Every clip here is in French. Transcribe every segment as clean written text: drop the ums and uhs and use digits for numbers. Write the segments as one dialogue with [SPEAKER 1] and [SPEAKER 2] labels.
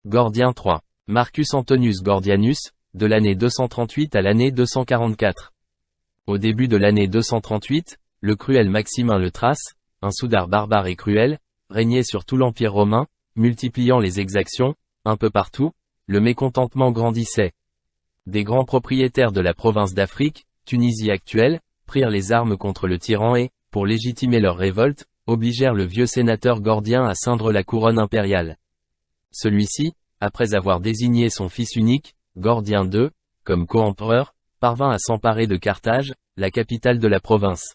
[SPEAKER 1] Gordien III. Marcus Antonius Gordianus, de l'année 238 à l'année 244. Au début de l'année 238, le cruel Maximin le Thrace, un soudard barbare et cruel, régnait sur tout l'Empire romain, multipliant les exactions, un peu partout, le mécontentement grandissait. Des grands propriétaires de la province d'Afrique, Tunisie actuelle, prirent les armes contre le tyran et, pour légitimer leur révolte, obligèrent le vieux sénateur Gordien à ceindre la couronne impériale. Celui-ci, après avoir désigné son fils unique, Gordien II, comme co-empereur, parvint à s'emparer de Carthage, la capitale de la province.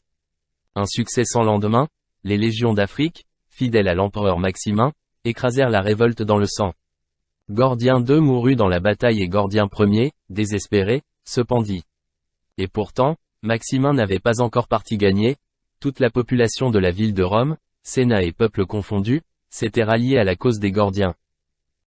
[SPEAKER 1] Un succès sans lendemain, les légions d'Afrique, fidèles à l'empereur Maximin, écrasèrent la révolte dans le sang. Gordien II mourut dans la bataille et Gordien Ier, désespéré, se pendit. Et pourtant, Maximin n'avait pas encore partie gagnée, toute la population de la ville de Rome, Sénat et peuple confondus, s'était ralliée à la cause des Gordiens.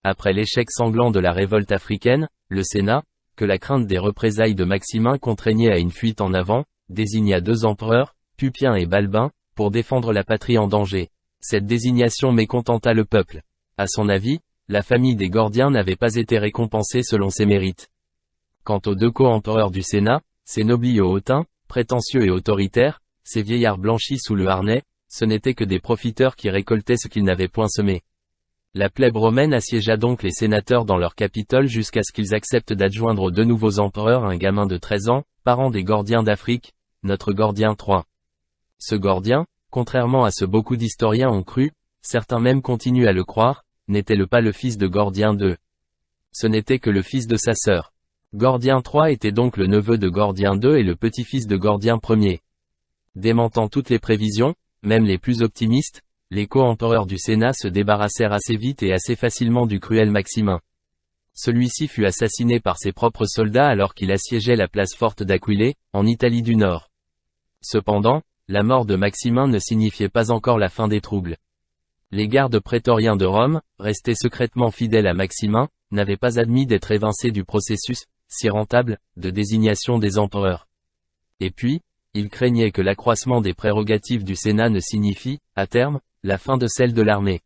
[SPEAKER 1] Après l'échec sanglant de la révolte africaine, le Sénat, que la crainte des représailles de Maximin contraignait à une fuite en avant, désigna 2 empereurs, Pupien et Balbin, pour défendre la patrie en danger. Cette désignation mécontenta le peuple. À son avis, la famille des Gordiens n'avait pas été récompensée selon ses mérites. Quant aux 2 co-empereurs du Sénat, ces nobliaux hautains, prétentieux et autoritaires, ces vieillards blanchis sous le harnais, ce n'étaient que des profiteurs qui récoltaient ce qu'ils n'avaient point semé. La plèbe romaine assiégea donc les sénateurs dans leur capitole jusqu'à ce qu'ils acceptent d'adjoindre aux 2 nouveaux empereurs un gamin de 13 ans, parent des Gordiens d'Afrique, notre Gordien III. Ce Gordien, contrairement à ce beaucoup d'historiens ont cru, certains même continuent à le croire, n'était-le pas le fils de Gordien II. Ce n'était que le fils de sa sœur. Gordien III était donc le neveu de Gordien II et le petit-fils de Gordien Ier. Démentant toutes les prévisions, même les plus optimistes, les co-empereurs du Sénat se débarrassèrent assez vite et assez facilement du cruel Maximin. Celui-ci fut assassiné par ses propres soldats alors qu'il assiégeait la place forte d'Aquilée, en Italie du Nord. Cependant, la mort de Maximin ne signifiait pas encore la fin des troubles. Les gardes prétoriens de Rome, restés secrètement fidèles à Maximin, n'avaient pas admis d'être évincés du processus, si rentable, de désignation des empereurs. Et puis, ils craignaient que l'accroissement des prérogatives du Sénat ne signifie, à terme, la fin de celle de l'armée.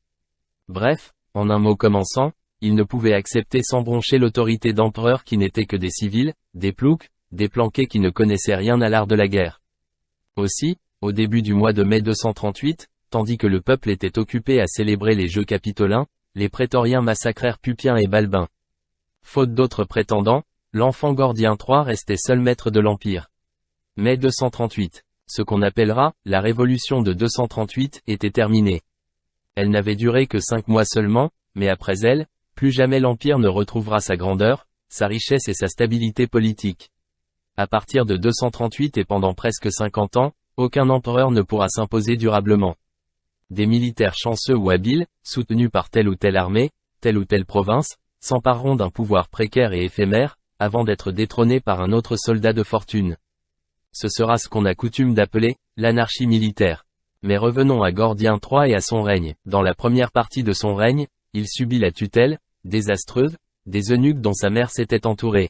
[SPEAKER 1] Bref, en un mot commençant, ils ne pouvaient accepter sans broncher l'autorité d'empereurs qui n'étaient que des civils, des ploucs, des planqués qui ne connaissaient rien à l'art de la guerre. Aussi, au début du mois de mai 238, tandis que le peuple était occupé à célébrer les Jeux capitolins, les prétoriens massacrèrent Pupien et Balbin. Faute d'autres prétendants, l'enfant Gordien III restait seul maître de l'Empire. Mai 238. Ce qu'on appellera la révolution de 238 était terminée. Elle n'avait duré que 5 mois seulement, mais après elle, plus jamais l'Empire ne retrouvera sa grandeur, sa richesse et sa stabilité politique. À partir de 238 et pendant presque 50 ans, aucun empereur ne pourra s'imposer durablement. Des militaires chanceux ou habiles, soutenus par telle ou telle armée, telle ou telle province, s'empareront d'un pouvoir précaire et éphémère, avant d'être détrônés par un autre soldat de fortune. Ce sera ce qu'on a coutume d'appeler l'anarchie militaire. Mais revenons à Gordien III et à son règne. Dans la première partie de son règne, il subit la tutelle, désastreuse, des eunuques dont sa mère s'était entourée.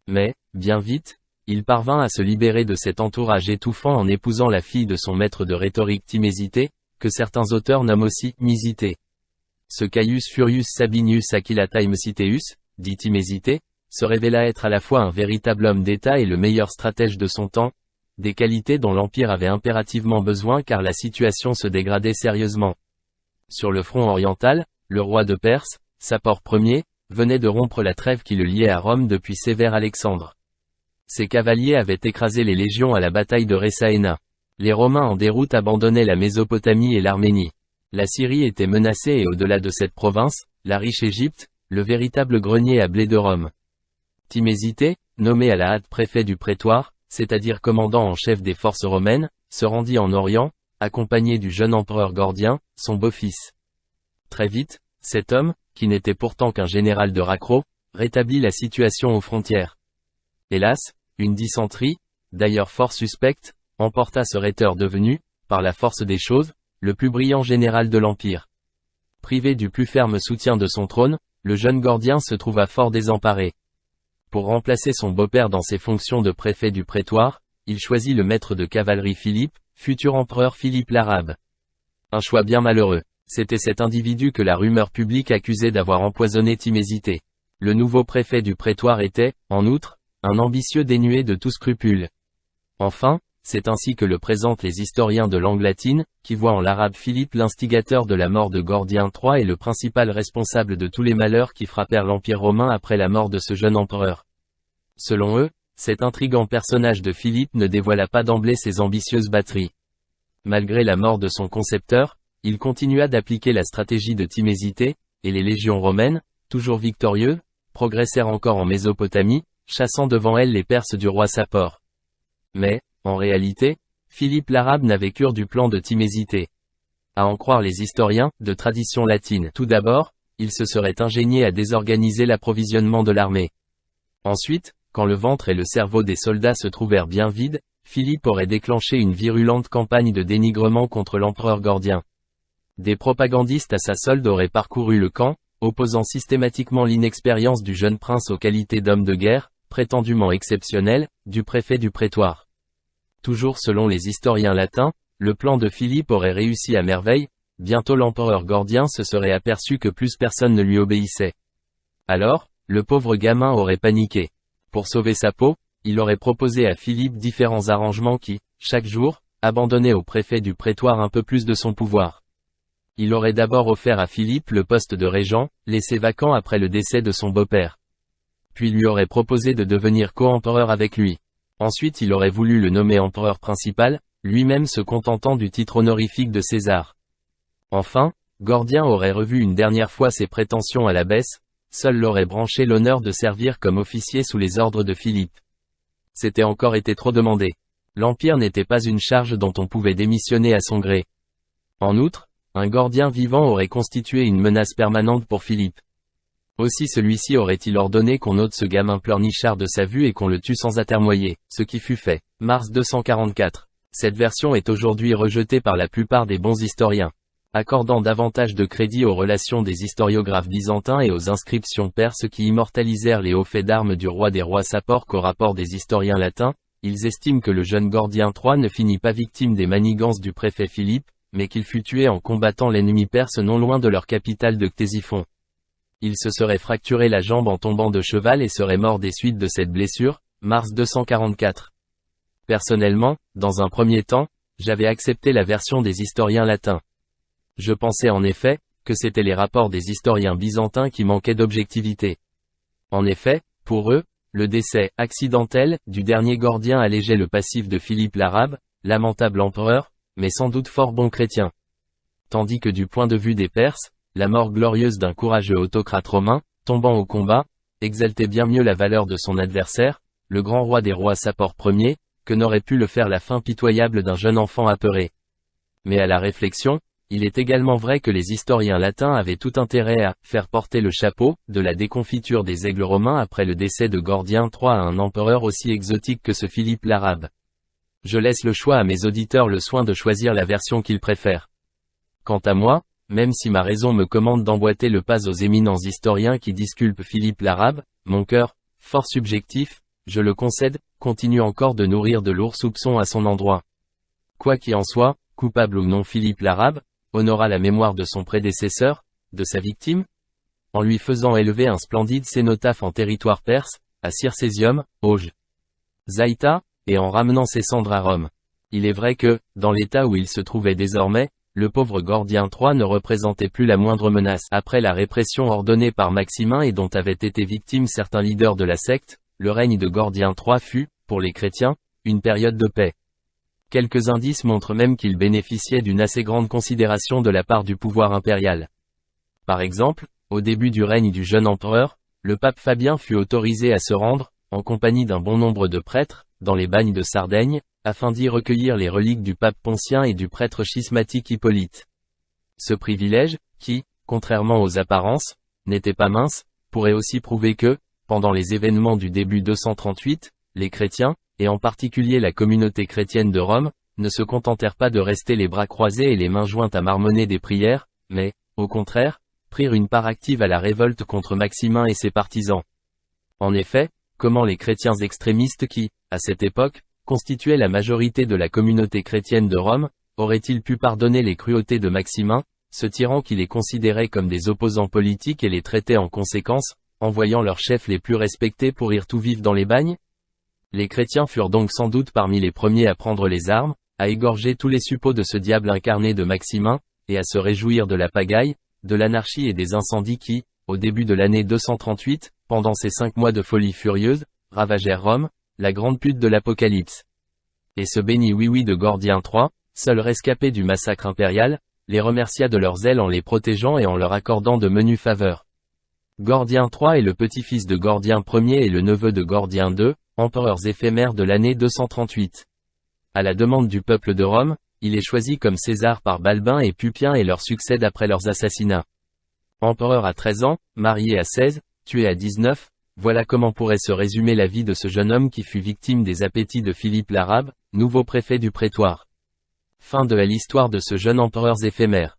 [SPEAKER 1] Mais, bien vite, il parvint à se libérer de cet entourage étouffant en épousant la fille de son maître de rhétorique Timésité, que certains auteurs nomment aussi Misité. Ce Caius Furius Sabinius Aquila Timesitheus, dit Timésité, se révéla être à la fois un véritable homme d'État et le meilleur stratège de son temps, des qualités dont l'Empire avait impérativement besoin car la situation se dégradait sérieusement. Sur le front oriental, le roi de Perse, Sapor Ier, venait de rompre la trêve qui le liait à Rome depuis Sévère Alexandre. Ses cavaliers avaient écrasé les légions à la bataille de Ressaena. Les Romains en déroute abandonnaient la Mésopotamie et l'Arménie. La Syrie était menacée et au-delà de cette province, la riche Égypte, le véritable grenier à blé de Rome. Timésité, nommé à la hâte préfet du prétoire, c'est-à-dire commandant en chef des forces romaines, se rendit en Orient, accompagné du jeune empereur Gordien, son beau-fils. Très vite, cet homme, qui n'était pourtant qu'un général de raccro, rétablit la situation aux frontières. Hélas, une dysenterie, d'ailleurs fort suspecte, emporta ce rhéteur devenu, par la force des choses, le plus brillant général de l'Empire. Privé du plus ferme soutien de son trône, le jeune Gordien se trouva fort désemparé. Pour remplacer son beau-père dans ses fonctions de préfet du prétoire, il choisit le maître de cavalerie Philippe, futur empereur Philippe l'Arabe. Un choix bien malheureux. C'était cet individu que la rumeur publique accusait d'avoir empoisonné Timésité. Le nouveau préfet du prétoire était, en outre, un ambitieux dénué de tout scrupule. Enfin, c'est ainsi que le présentent les historiens de langue latine, qui voient en l'arabe Philippe l'instigateur de la mort de Gordien III et le principal responsable de tous les malheurs qui frappèrent l'Empire romain après la mort de ce jeune empereur. Selon eux, cet intrigant personnage de Philippe ne dévoila pas d'emblée ses ambitieuses batteries. Malgré la mort de son concepteur, il continua d'appliquer la stratégie de Timésité, et les légions romaines, toujours victorieuses, progressèrent encore en Mésopotamie, chassant devant elles les Perses du roi Sapor. Mais, en réalité, Philippe l'Arabe n'avait cure du plan de Timésité. À en croire les historiens, de tradition latine. Tout d'abord, il se serait ingénié à désorganiser l'approvisionnement de l'armée. Ensuite, quand le ventre et le cerveau des soldats se trouvèrent bien vides, Philippe aurait déclenché une virulente campagne de dénigrement contre l'empereur Gordien. Des propagandistes à sa solde auraient parcouru le camp, opposant systématiquement l'inexpérience du jeune prince aux qualités d'homme de guerre, prétendument exceptionnelles, du préfet du prétoire. Toujours selon les historiens latins, le plan de Philippe aurait réussi à merveille, bientôt l'empereur Gordien se serait aperçu que plus personne ne lui obéissait. Alors, le pauvre gamin aurait paniqué. Pour sauver sa peau, il aurait proposé à Philippe différents arrangements qui, chaque jour, abandonnaient au préfet du prétoire un peu plus de son pouvoir. Il aurait d'abord offert à Philippe le poste de régent, laissé vacant après le décès de son beau-père. Puis lui aurait proposé de devenir co-empereur avec lui. Ensuite il aurait voulu le nommer empereur principal, lui-même se contentant du titre honorifique de César. Enfin, Gordien aurait revu une dernière fois ses prétentions à la baisse, seul l'aurait branché l'honneur de servir comme officier sous les ordres de Philippe. C'était encore été trop demandé. L'Empire n'était pas une charge dont on pouvait démissionner à son gré. En outre, un Gordien vivant aurait constitué une menace permanente pour Philippe. Aussi celui-ci aurait-il ordonné qu'on ôte ce gamin pleurnichard de sa vue et qu'on le tue sans atermoyer, ce qui fut fait. Mars 244. Cette version est aujourd'hui rejetée par la plupart des bons historiens. Accordant davantage de crédit aux relations des historiographes byzantins et aux inscriptions perses qui immortalisèrent les hauts faits d'armes du roi des rois Sapor qu'au rapport des historiens latins, ils estiment que le jeune Gordien III ne finit pas victime des manigances du préfet Philippe, mais qu'il fut tué en combattant l'ennemi perse non loin de leur capitale de Ctésiphon. Il se serait fracturé la jambe en tombant de cheval et serait mort des suites de cette blessure, Mars 244. Personnellement, dans un premier temps, j'avais accepté la version des historiens latins. Je pensais en effet, que c'étaient les rapports des historiens byzantins qui manquaient d'objectivité. En effet, pour eux, le décès accidentel du dernier Gordien allégeait le passif de Philippe l'Arabe, lamentable empereur, mais sans doute fort bon chrétien. Tandis que du point de vue des Perses, la mort glorieuse d'un courageux autocrate romain, tombant au combat, exaltait bien mieux la valeur de son adversaire, le grand roi des rois Sapor Ier, que n'aurait pu le faire la fin pitoyable d'un jeune enfant apeuré. Mais à la réflexion, il est également vrai que les historiens latins avaient tout intérêt à faire porter le chapeau de la déconfiture des aigles romains après le décès de Gordien III à un empereur aussi exotique que ce Philippe l'Arabe. Je laisse le choix à mes auditeurs le soin de choisir la version qu'ils préfèrent. Quant à moi, même si ma raison me commande d'emboîter le pas aux éminents historiens qui disculpent Philippe l'Arabe, mon cœur, fort subjectif, je le concède, continue encore de nourrir de lourds soupçons à son endroit. Quoi qu'il en soit, coupable ou non Philippe l'Arabe, honora la mémoire de son prédécesseur, de sa victime, en lui faisant élever un splendide cénotaphe en territoire perse, à Circésium, Auge, Zaïta, et en ramenant ses cendres à Rome. Il est vrai que, dans l'état où il se trouvait désormais, le pauvre Gordien III ne représentait plus la moindre menace. Après la répression ordonnée par Maximin et dont avaient été victimes certains leaders de la secte, le règne de Gordien III fut, pour les chrétiens, une période de paix. Quelques indices montrent même qu'il bénéficiait d'une assez grande considération de la part du pouvoir impérial. Par exemple, au début du règne du jeune empereur, le pape Fabien fut autorisé à se rendre, en compagnie d'un bon nombre de prêtres, dans les bagnes de Sardaigne, afin d'y recueillir les reliques du pape Poncien et du prêtre schismatique Hippolyte. Ce privilège, qui, contrairement aux apparences, n'était pas mince, pourrait aussi prouver que, pendant les événements du début 238, les chrétiens, et en particulier la communauté chrétienne de Rome, ne se contentèrent pas de rester les bras croisés et les mains jointes à marmonner des prières, mais, au contraire, prirent une part active à la révolte contre Maximin et ses partisans. En effet, comment les chrétiens extrémistes qui, à cette époque, constituaient la majorité de la communauté chrétienne de Rome, auraient-ils pu pardonner les cruautés de Maximin, ce tyran qui les considérait comme des opposants politiques et les traitait en conséquence, envoyant leurs chefs les plus respectés pourrir tout vif dans les bagnes? Les chrétiens furent donc sans doute parmi les premiers à prendre les armes, à égorger tous les suppôts de ce diable incarné de Maximin, et à se réjouir de la pagaille, de l'anarchie et des incendies qui, au début de l'année 238, pendant ces 5 mois de folie furieuse, ravagèrent Rome, la grande pute de l'Apocalypse. Et ce béni oui de Gordien III, seul rescapé du massacre impérial, les remercia de leur zèle en les protégeant et en leur accordant de menues faveurs. Gordien III est le petit-fils de Gordien Ier et le neveu de Gordien II, empereurs éphémères de l'année 238. À la demande du peuple de Rome, il est choisi comme César par Balbin et Pupien et leur succède après leurs assassinats. Empereur à 13 ans, marié à 16, tué à 19, voilà comment pourrait se résumer la vie de ce jeune homme qui fut victime des appétits de Philippe l'Arabe, nouveau préfet du prétoire. Fin de l'histoire de ce jeune empereur éphémère.